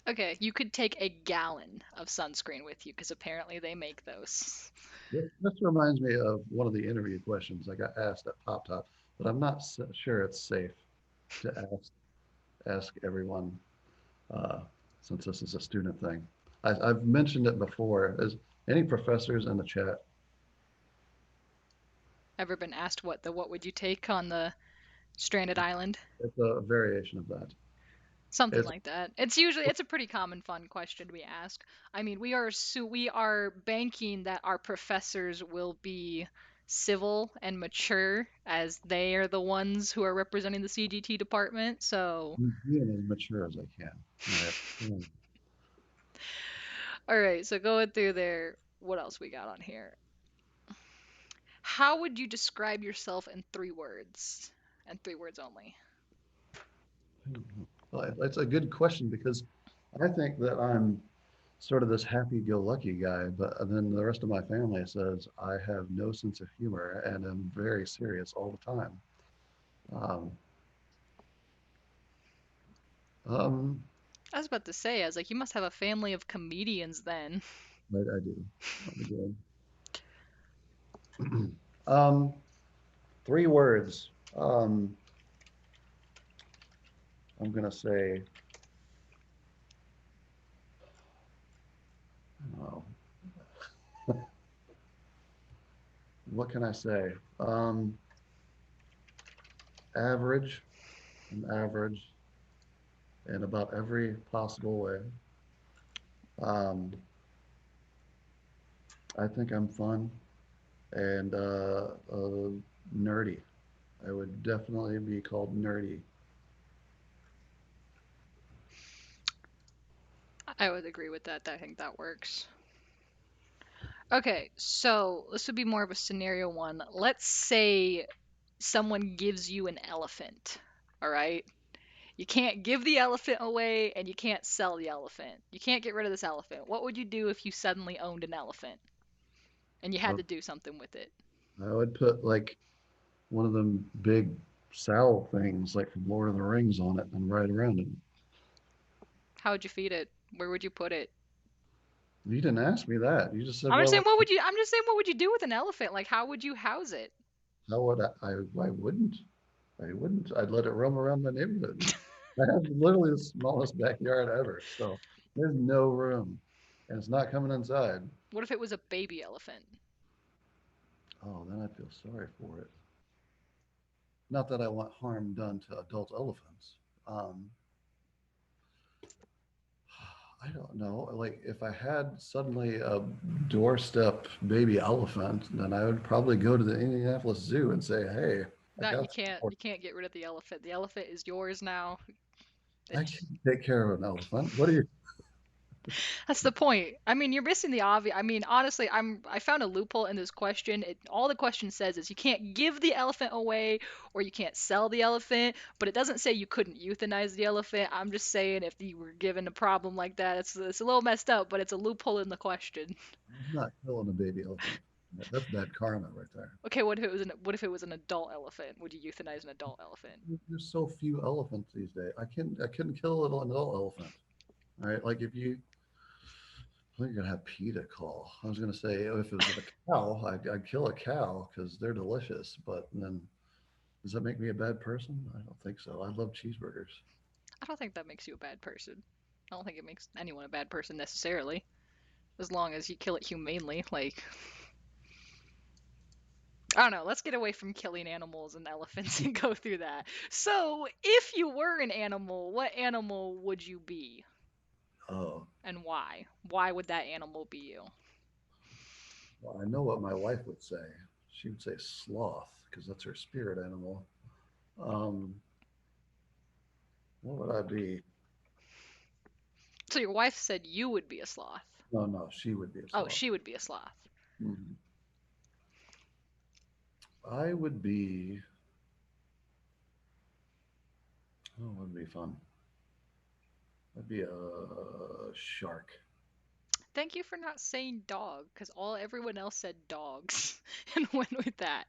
Okay, you could take a gallon of sunscreen with you, because apparently they make those. This reminds me of one of the interview questions I got asked at Pop Top, but I'm not sure it's safe to ask everyone uh, since this is a student thing. I've mentioned it before. Is any professors in the chat? Ever been asked what would you take on the stranded island? It's a variation of that. Something It's like that. It's a pretty common fun question to be asked. I mean, we are banking that our professors will be civil and mature as they are the ones who are representing the CGT department. So, being as mature as I can. All right. all right, so going through there, what else we got on here? How would you describe yourself in 3 words? And 3 words only. Well, it's a good question because I think that I'm sort of this happy-go-lucky guy, but then the rest of my family says I have no sense of humor and am very serious all the time. Um, um, I was about to say, I was like, you must have a family of comedians then. but I do. I do. um, three words. I'm gonna say, oh, what can I say? Average, I'm average in about every possible way. Um, I think I'm fun and nerdy. I would definitely be called nerdy. I would agree with that. I think that works. Okay, so this would be more of a scenario one. Let's say someone gives you an elephant. All right? You can't give the elephant away and you can't sell the elephant. You can't get rid of this elephant. What would you do if you suddenly owned an elephant and you had Uh, to do something with it? I would put like one of them big saddle things, like from Lord of the Rings, on it and ride around it. How would you feed it? Where would you put it? You didn't ask me that. You just said, I'm just saying well, what would you I'm just saying what would you do with an elephant? Like how would you house it? how would I wouldn't. I wouldn't. I'd let it roam around my neighborhood. I have literally the smallest backyard ever, so there's no room, and it's not coming inside. What if it was a baby elephant? Oh, then I feel sorry for it. Not that I want harm done to adult elephants. Um, I don't know. Like, if I had suddenly a doorstep baby elephant, then I would probably go to the Indianapolis Zoo and say, "Hey, I That got some for you can't get rid of the elephant. The elephant is yours now. I It's can take care of an elephant. What do you?" That's the point. I mean, you're missing the obvious. I mean, honestly, I found a loophole in this question. All the question says is you can't give the elephant away or you can't sell the elephant, but it doesn't say you couldn't euthanize the elephant. I'm just saying if you were given a problem like that, it's a little messed up, but it's a loophole in the question. I'm not killing a baby elephant. That's bad karma right there. Okay, what if it was an adult elephant? Would you euthanize an adult elephant? There's so few elephants these days. I couldn't kill a little adult elephant. All right, like if you, I think you're gonna have PETA call. I was gonna say if it was a cow, I'd kill a cow because they're delicious. But then, does that make me a bad person? I don't think so. I love cheeseburgers. I don't think that makes you a bad person. I don't think it makes anyone a bad person necessarily, as long as you kill it humanely. Like I don't know. Let's get away from killing animals and elephants and go through that. So, if you were an animal, what animal would you be Oh, and why? Why would that animal be you? well, I know what my wife would say. She would say sloth because that's her spirit animal. Um, what would I be? So, your wife said you would be a sloth. No, no, she would be a Oh, sloth. she would be a sloth. Mhm. I would be. Oh, would be fun. I'd be a shark. Thank you for not saying dog, because all everyone else said dogs and went with that.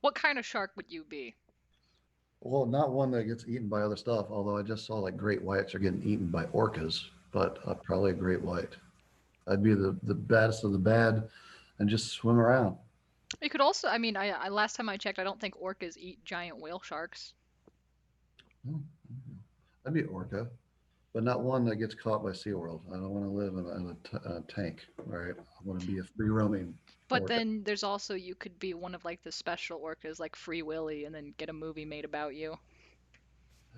What kind of shark would you be? Well, not one that gets eaten by other stuff, although I just saw like great whites are getting eaten by orcas, but probably a great white. I'd be the baddest of the bad and just swim around. You could also, I mean, I last time I checked, I don't think orcas eat giant whale sharks. Oh, I'd be orca, but not one that gets caught by SeaWorld. I don't want to live in a tank, right? I want to be a free roaming But orca. then there's also you could be one of like the special orcas like Free Willy and then get a movie made about you.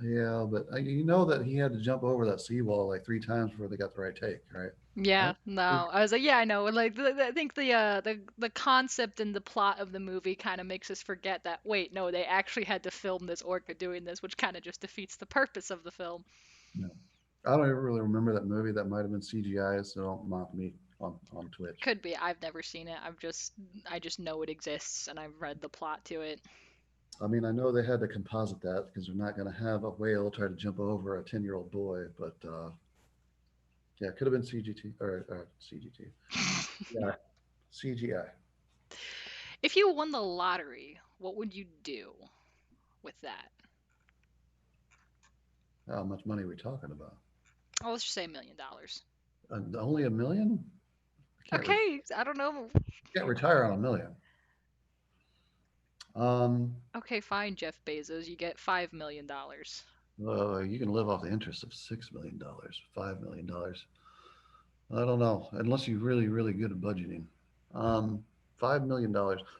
Yeah, but you know that he had to jump over that seawall like three times before they got the right take, right? I Yeah, don't think, no. I was like, yeah, I know. And, like I think the concept and the plot of the movie kind of makes us forget that wait, no, they actually had to film this orca doing this, which kind of just defeats the purpose of the film. no. I don't even really remember that movie. That might have been CGI, so don't mock me on Twitch. Could be. I've never seen it. I just know it exists and I've read the plot to it. I mean, I know they had to composite that because they're not going to have a whale try to jump over a 10-year-old boy, but Yeah, it could have been CGT or CGT. Yeah, CGI. If you won the lottery, what would you do with that? How much money are we talking about? Oh, let's just say $1 million. Only a million? I Okay, I don't know. can't retire on a million. Um, Okay, fine, Jeff Bezos. You get $5 million. you can live off the interest of $6 million, $5 million. I don't know, unless you're really, really good at budgeting. Um, $5 million.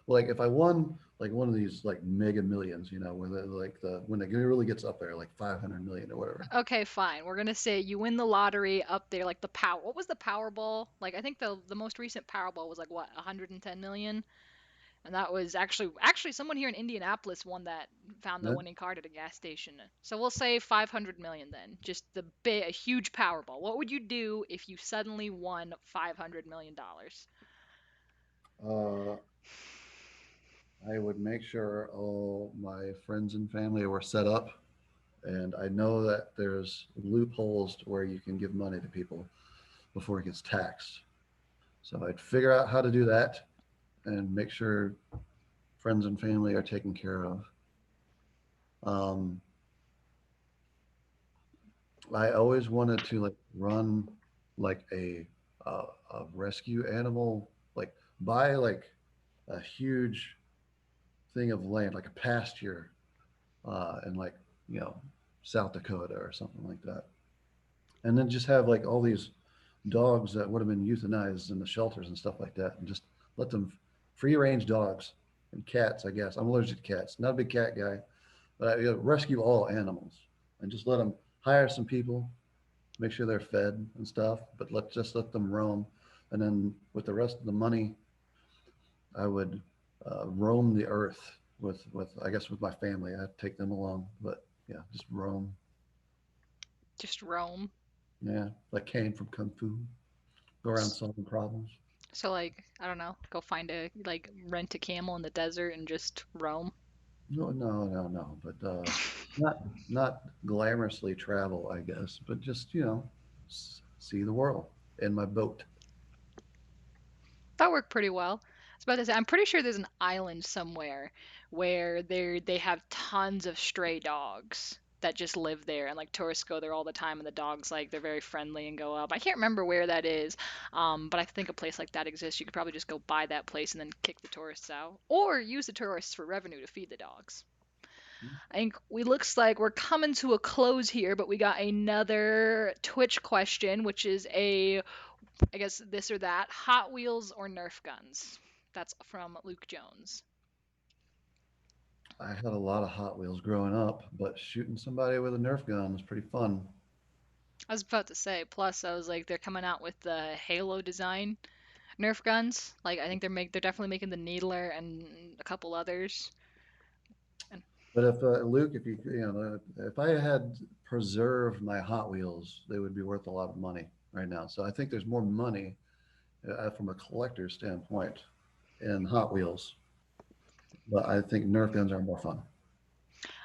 Like if I won like one of these like mega millions, where the when it really gets up there, like 500 million or whatever. Okay, fine. We're gonna say you win the lottery up there, like the power. What was the Powerball? Like I think the most recent Powerball was like what, 110 million, and that was actually someone here in Indianapolis won that, found the Yeah. winning card at a gas station. So we'll say 500 million then. Just a huge Powerball. What would you do if you suddenly won $500 million? Uh, I would make sure all my friends and family were set up, and I know that there's loopholes to where you can give money to people before it gets taxed. So I'd figure out how to do that and make sure friends and family are taken care of. Um, I always wanted to like run like a rescue animal, like buy like a huge thing of land, like a pasture, in like you know South Dakota or something like that, and then just have like all these dogs that would have been euthanized in the shelters and stuff like that, and just let them free range dogs and cats. I guess I'm allergic to cats. Not a big cat guy, but rescue all animals and just let them hire some people, make sure they're fed and stuff, but let them roam. And then with the rest of the money, I would roam the earth with I guess with my family. I'd take them along, but yeah, just roam. Just roam. Yeah, like Kane from Kung Fu, go around solving problems. So like, I don't know, go find a like rent a camel in the desert and just roam. No, no, no, no, but not not glamorously travel, I guess, but just see the world in my boat. That worked pretty well. I was about to say, I'm pretty sure there's an island somewhere where they have tons of stray dogs that just live there, and like tourists go there all the time, and the dogs like they're very friendly and go up. I can't remember where that is, but I think a place like that exists. You could probably just go buy that place and then kick the tourists out, or use the tourists for revenue to feed the dogs. I think we looks like we're coming to a close here, but we got another Twitch question, which is I guess this or that, Hot Wheels or Nerf guns. That's from Luke Jones. I had a lot of Hot Wheels growing up, but shooting somebody with a Nerf gun was pretty fun. I was about to say, plus I was like, they're coming out with the Halo design Nerf guns. Like I think they're definitely making the Needler and a couple others. And But if Luke, if if I had preserved my Hot Wheels, they would be worth a lot of money right now. So I think there's more money from a collector's standpoint in Hot Wheels, but I think Nerf guns are more fun.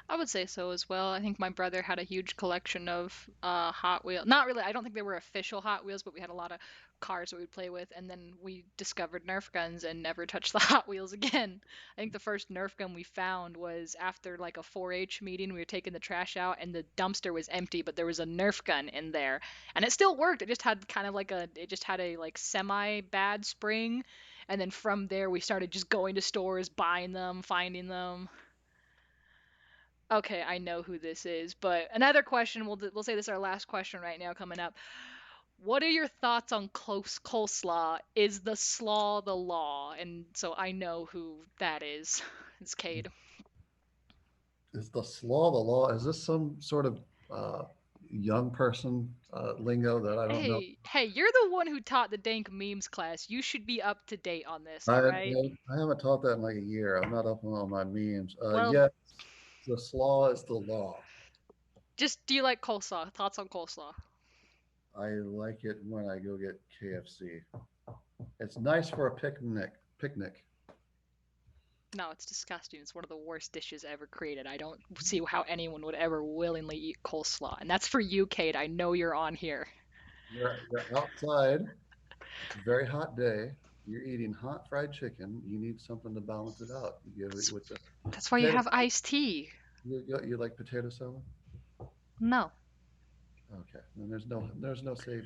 I would say so as well. I think my brother had a huge collection of Hot Wheels. Not really. I don't think they were official Hot Wheels, but we had a lot of cars that we'd play with. And then we discovered Nerf guns and never touched the Hot Wheels again. I think the first Nerf gun we found was after like a 4-H meeting. We were taking the trash out, and the dumpster was empty, but there was a Nerf gun in there, and it still worked. It just had kind of like it just had a like semi bad spring. And then from there, we started just going to stores, buying them, finding them. Okay, I know who this is, but another question. We'll say this is our last question right now coming up. What are your thoughts on close coleslaw? Is the slaw the law? And so I know who that is. It's Cade. Is the slaw the law? Is this some sort of young person lingo that I don't know? Hey, you're the one who taught the dank memes class. You should be up to date on this, all right? I haven't taught that in like a year. I'm not up on my memes. Well, Yes, the slaw is the law. just do you like coleslaw? Thoughts on coleslaw? I like it when I go get KFC. It's nice for a picnic. Picnic. No, it's disgusting. It's one of the worst dishes ever created. I don't see how anyone would ever willingly eat coleslaw. And that's for you, Kate. I know you're on here. You're outside. It's a very hot day. You're eating hot fried chicken. You need something to balance it out. You give it That's, with the that's why you potato have salad. iced tea. You like potato salad? No. Okay, then there's no saving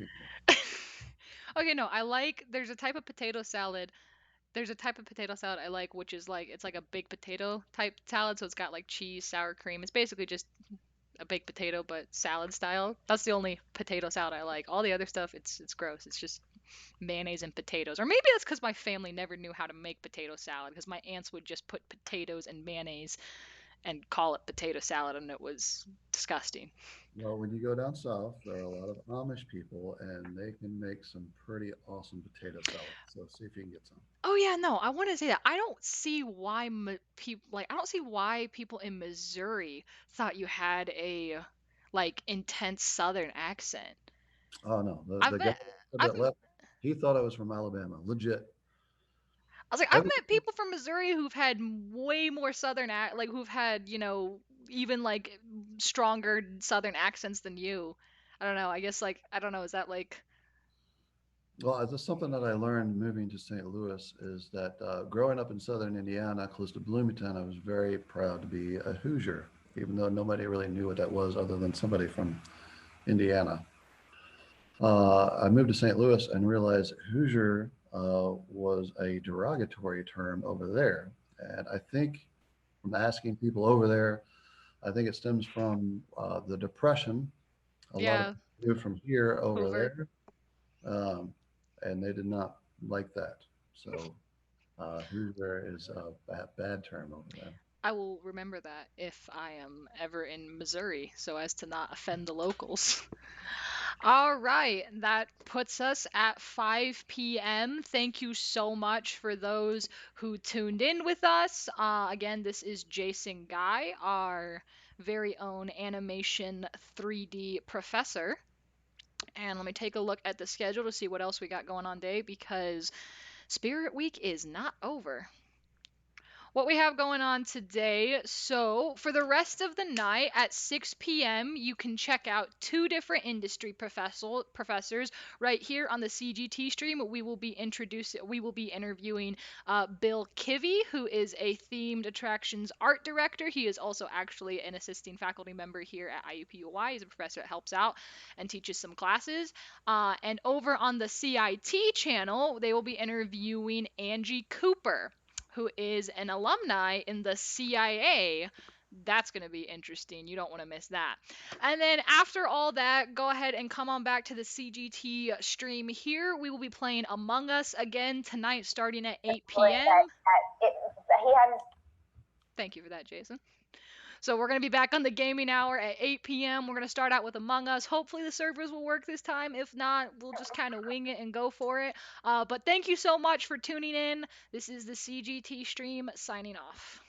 here. Okay, no, there's a type of potato salad. There's a type of potato salad I like, which is like, it's like a baked potato type salad. So it's got like cheese, sour cream. It's basically just a baked potato, but salad style. That's the only potato salad I like. All the other stuff, it's gross. It's just mayonnaise and potatoes. Or maybe that's because my family never knew how to make potato salad, because my aunts would just put potatoes and mayonnaise and call it potato salad, and it was disgusting. Well, when you go down south, there are a lot of Amish people, and they can make some pretty awesome potato salad. So see if you can get some. Oh yeah, no, I want to say that I don't see why people like I don't see why people in Missouri thought you had a like intense Southern accent. Oh no, the I've the guy met I've that left, he thought I was from Alabama. Legit. I was like, I've Every met people from Missouri who've had way more Southern like who've had, even like stronger Southern accents than you. I don't know. I guess like I don't know. Is that like Well, it's just something that I learned moving to St. Louis is that growing up in southern Indiana, close to Bloomington, I was very proud to be a Hoosier, even though nobody really knew what that was other than somebody from Indiana. I moved to St. Louis and realized Hoosier was a derogatory term over there. And I think from asking people over there, I think it stems from the Depression. A lot of yeah, people moved from here over Hoover? there, um, and they did not like that. So Hoosier is a bad term over there. I will remember that if I am ever in Missouri so as to not offend the locals. All right, that puts us at 5 p.m. Thank you so much for those who tuned in with us. Again, this is Jason Guy, our very own animation 3D professor. And let me take a look at the schedule to see what else we got going on today, because Spirit Week is not over. What we have going on today. So, for the rest of the night at 6 p.m., you can check out two different industry professors right here on the CGT stream. We will be interviewing Bill Kivy, who is a themed attractions art director. He is also actually an assisting faculty member here at IUPUI. He's a professor that helps out and teaches some classes. And over on the CIT channel, they will be interviewing Angie Cooper, who is an alumni in the CIA. That's going to be interesting. You don't want to miss that. And then after all that, go ahead and come on back to the CGT stream here. We will be playing Among Us again tonight starting at 8 p.m. He hadn't. Thank you for that, Jason. So we're going to be back on the gaming hour at 8 p.m. We're going to start out with Among Us. Hopefully the servers will work this time. If not, we'll just kind of wing it and go for it. But thank you so much for tuning in. This is the CGT stream signing off.